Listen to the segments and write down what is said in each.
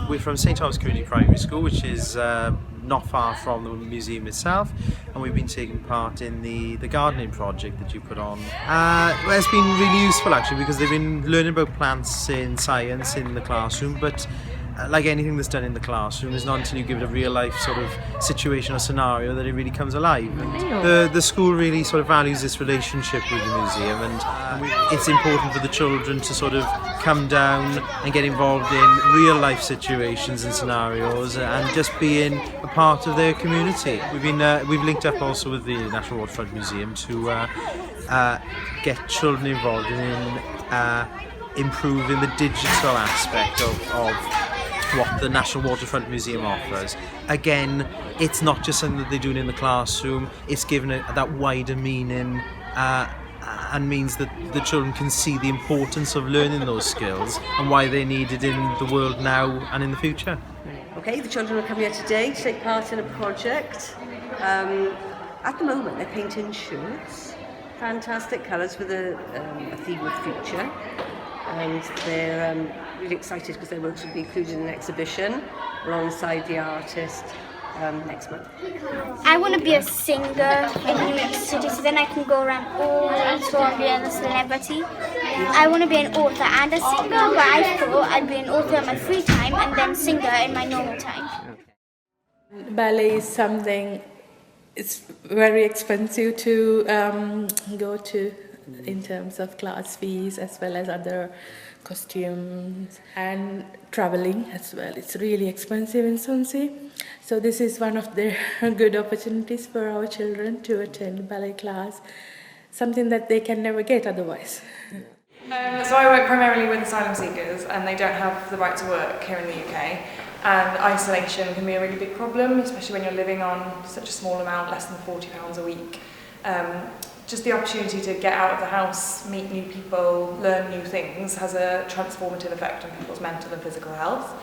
We're from St Thomas Community Primary School, which is not far from the museum itself, and we've been taking part in the gardening project that you put on. Well, it's been really useful actually, because they've been learning about plants in science in the classroom, but like anything that's done in the classroom, it's not until you give it a real life sort of situation or scenario that it really comes alive. And the school really sort of values this relationship with the museum, and it's important for the children to sort of come down and get involved in real life situations and scenarios and just being a part of their community. We've linked up also with the National Waterfront Museum to get children involved in improving the digital aspect of what the National Waterfront Museum offers. Again, it's not just something that they're doing in the classroom, it's given it that wider meaning and means that the children can see the importance of learning those skills and why they're needed in the world now and in the future. Okay, the children are coming here today to take part in a project. At the moment they're painting shirts, fantastic colours with a theme of future. And they're really excited because their works will be included in an exhibition alongside the artist next month. I want to be a singer in New York City, so then I can go around all and be a celebrity. I want to be an author and a singer, but I thought I'd be an author in my free time and then singer in my normal time. Ballet is something, it's very expensive to go to, in terms of class fees as well as other costumes and traveling as well. It's really expensive in Swansea. So this is one of the good opportunities for our children to attend ballet class, something that they can never get otherwise. So I work primarily with asylum seekers, and they don't have the right to work here in the UK. And isolation can be a really big problem, especially when you're living on such a small amount, less than £40 a week. Just the opportunity to get out of the house, meet new people, learn new things has a transformative effect on people's mental and physical health.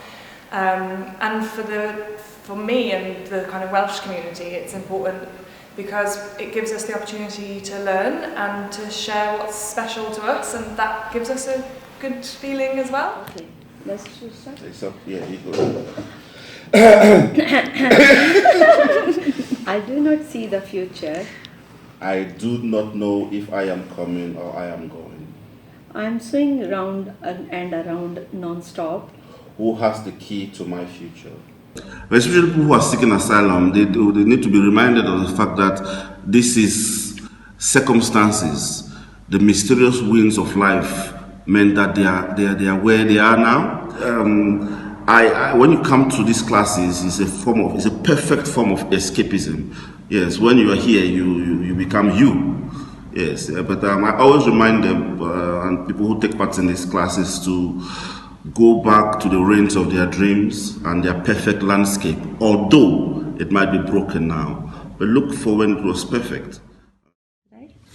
And for me and the kind of Welsh community, it's important because it gives us the opportunity to learn and to share what's special to us, and that gives us a good feeling as well. Okay, let's just start. Yeah, you go. I do not see the future. I do not know if I am coming or I am going. I am swinging around and around non-stop. Who has the key to my future? Especially people who are seeking asylum, they need to be reminded of the fact that this is circumstances. The mysterious winds of life meant that they are where they are now. When you come to these classes, it's a perfect form of escapism. Yes, when you are here, you become you. Yes, but I always remind them and people who take part in these classes to go back to the range of their dreams and their perfect landscape, although it might be broken now. But look for when it was perfect.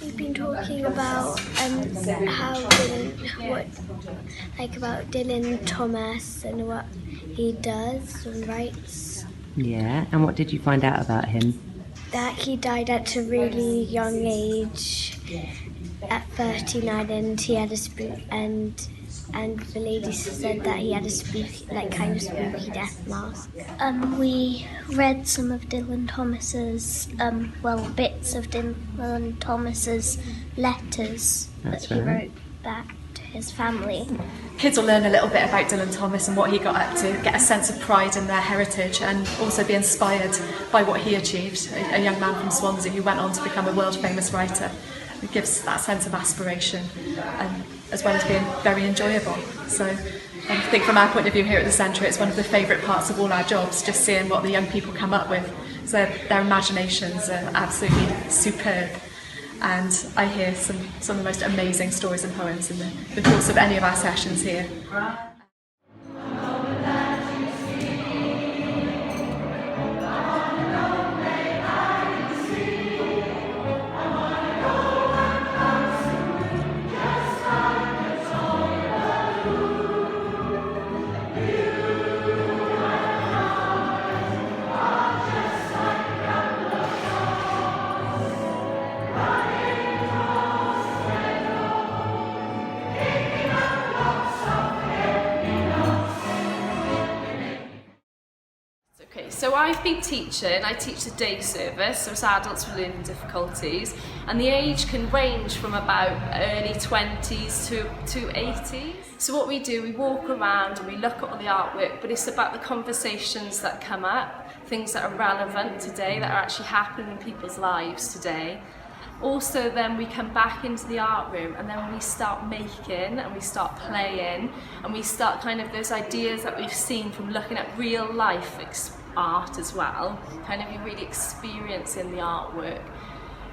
We've been talking about about Dylan Thomas and what he does and writes. Yeah, and what did you find out about him? That he died at a really young age, at 39, and he had a and the lady said that he had a kind of spooky death mask. We read some of Dylan Thomas's, bits of Dylan Thomas's letters that he wrote back to his family. Kids will learn a little bit about Dylan Thomas and what he got up to, get a sense of pride in their heritage and also be inspired by what he achieved, a young man from Swansea who went on to become a world famous writer. It gives that sense of aspiration, as well as being very enjoyable. So I think from our point of view here at the centre, it's one of the favourite parts of all our jobs, just seeing what the young people come up with So their imaginations are absolutely superb. And I hear some of the most amazing stories and poems in the course of any of our sessions here. Okay, so I've been teaching, I teach the day service, so it's adults with learning difficulties, and the age can range from about early 20s to 80s. So what we do, we walk around and we look at all the artwork, but it's about the conversations that come up, things that are relevant today, that are actually happening in people's lives today. Also then we come back into the art room and then we start making and we start playing and we start kind of those ideas that we've seen from looking at real life art as well, kind of you really experiencing the artwork,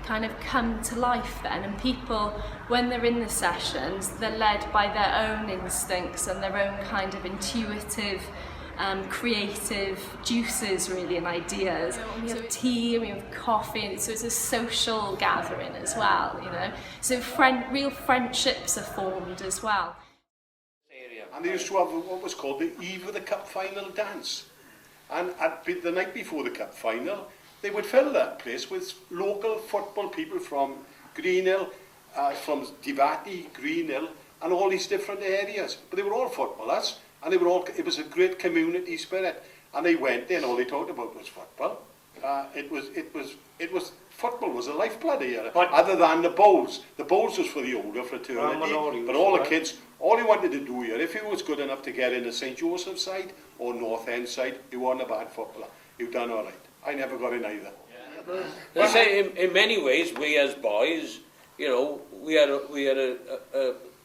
kind of come to life then, and people, when they're in the sessions, they're led by their own instincts and their own kind of intuitive creative juices really and ideas. So we have tea and we have coffee, and so it's a social gathering as well, you know. So real friendships are formed as well. And they used to have what was called the Eve of the Cup Final dance. And the night before the Cup Final, they would fill that place with local football people from Greenhill, from Divati, Greenhill, and all these different areas. But they were all footballers. And it was a great community spirit, and they went there and all they talked about was football. Football was a lifeblood here, other than the bowls. The bowls was for the older fraternity, but all the kids, all he wanted to do here, if he was good enough to get in the St. Joseph side or North End side, he wasn't a bad footballer. You've done all right. I never got in either. I say in many ways, we as boys, you know,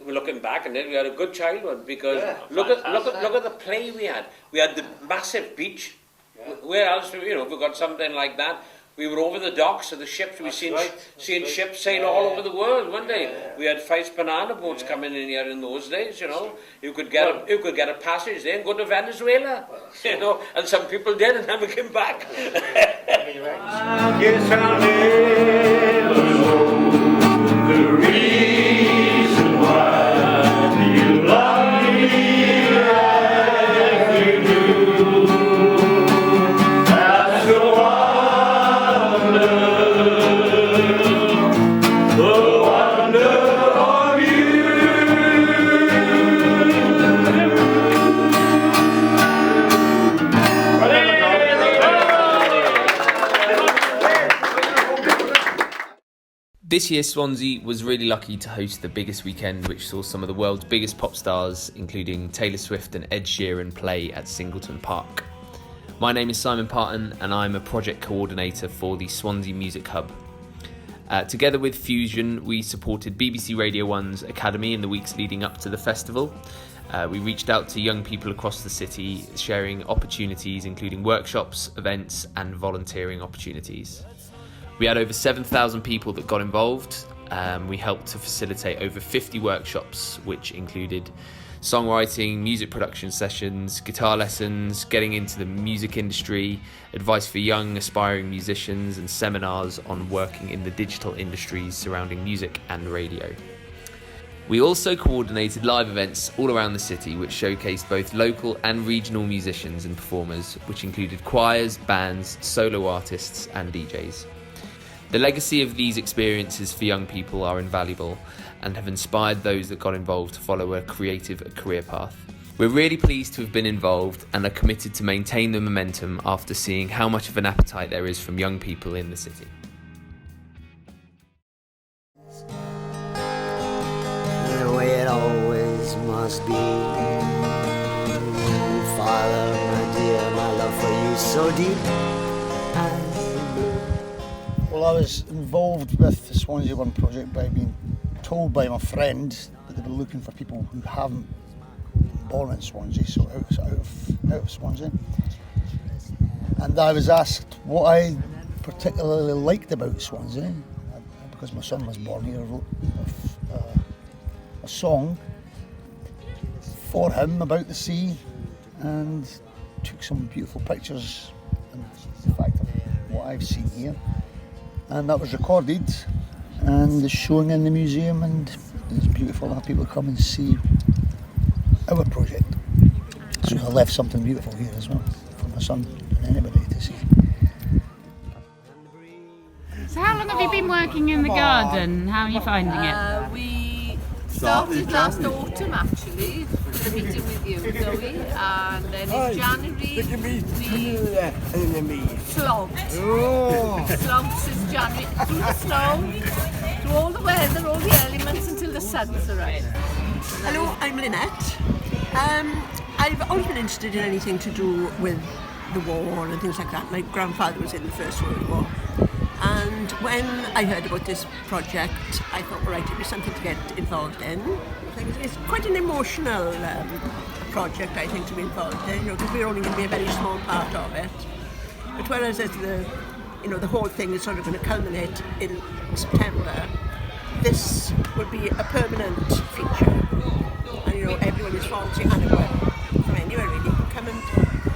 we're looking back, and then we had a good childhood because look at the play we had. We had the massive beach. Where else, you know, if we got something like that? We were over the docks of the ships. We seen ships sail all over the world, weren't they? We had 5 banana boats coming in here in those days. You know, you could get a passage there and go to Venezuela. You know, and some people did and never came back. I guess I'll never know the reason why you love me like you do. That's the wonder of you. This year, Swansea was really lucky to host the biggest weekend, which saw some of the world's biggest pop stars, including Taylor Swift and Ed Sheeran, play at Singleton Park. My name is Simon Parton, and I'm a project coordinator for the Swansea Music Hub. Together with Fusion, we supported BBC Radio 1's Academy in the weeks leading up to the festival. We reached out to young people across the city, sharing opportunities, including workshops, events, and volunteering opportunities. We had over 7,000 people that got involved. We helped to facilitate over 50 workshops, which included songwriting, music production sessions, guitar lessons, getting into the music industry, advice for young aspiring musicians, and seminars on working in the digital industries surrounding music and radio. We also coordinated live events all around the city, which showcased both local and regional musicians and performers, which included choirs, bands, solo artists, and DJs. The legacy of these experiences for young people are invaluable and have inspired those that got involved to follow a creative career path. We're really pleased to have been involved and are committed to maintain the momentum after seeing how much of an appetite there is from young people in the city. The way it always must be. Father, my dear, my love for you so deep. Well, I was involved with the Swansea One project by being told by my friend that they were looking for people who haven't been born in Swansea, so out of Swansea. And I was asked what I particularly liked about Swansea, because my son was born here. I wrote a song for him about the sea and took some beautiful pictures and the fact of what I've seen here. And that was recorded and is showing in the museum, and it's beautiful to have people come and see our project. So I left something beautiful here as well for my son and anybody to see. So how long have you been working in the garden? How are you finding it? We started last autumn actually, with a meeting with you, Zoe, and then in January we slogged. Slogged since January, through the snow, through all the weather, all the elements until the sun's arrived. Hello, I'm Lynette. I've always been interested in anything to do with the war and things like that. My grandfather was in the First World War. And when I heard about this project, I thought, right, it'd be something to get involved in. It's quite an emotional project, I think, to be involved in, because we're only going to be a very small part of it. But whereas the whole thing is sort of going to culminate in September, this will be a permanent feature. And, everyone is from Cymraeg, from anywhere really, can come and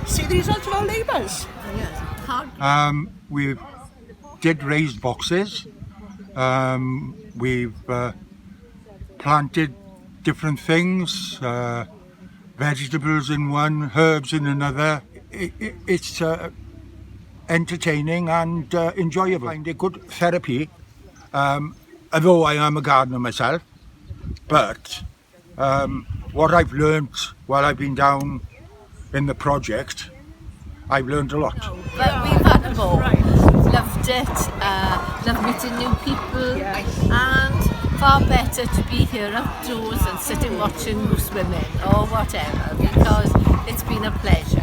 see the results of our labours. We've did raised boxes. We've planted different things, vegetables in one, herbs in another. It's entertaining and enjoyable. I find it good therapy, although I am a gardener myself. But what I've learnt while I've been down in the project, I've learned a lot. But we've had a ball. Loved it, loved meeting new people, and far better to be here outdoors and sitting watching you swimming or whatever, because it's been a pleasure.